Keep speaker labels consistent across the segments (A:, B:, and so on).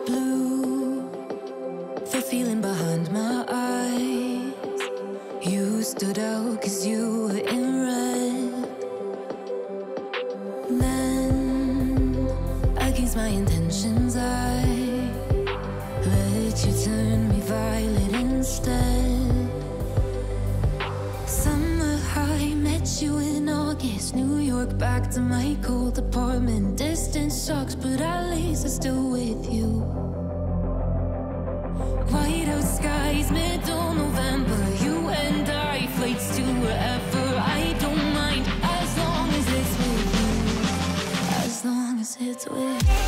A: Blue, the feeling behind my eyes. You stood out 'cause you were in red. Then, against my intentions, I let you turn me violet instead. Summer high, met you in August. New York, back to my cold apartment. Distance sucks, but at least I'm still with you. White out skies, middle November. You and I, flights to wherever. I don't mind, as long as it's with you. As long as it's with you.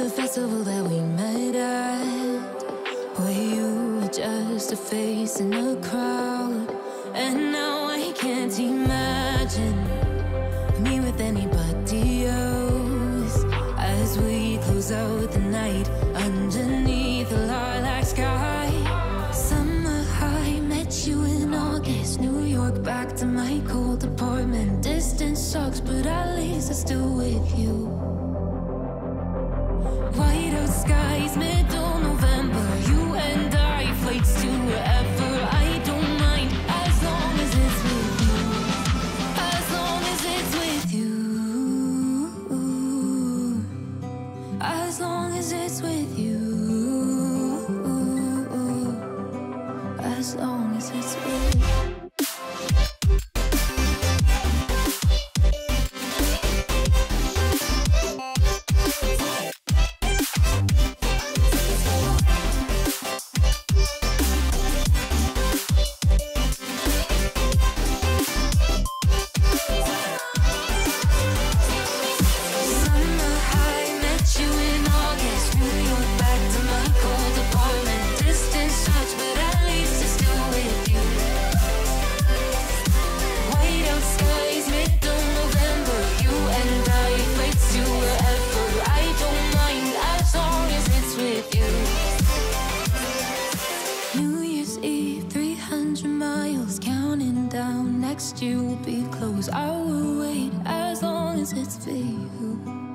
A: The festival that we met at, where you were just a face in a crowd. And now I can't imagine me with anybody else. As we close out the night underneath the lilac sky. Summer high, met you in August. New York, back to my cold apartment. Distance sucks, but at least I'm still with you. White out skies, middle November. You and I, flights to wherever. I don't mind, as long as it's with you. As long as it's with you. As long as it's with you. As long as it's with you. Next year will be close. I will wait as long as it's for you.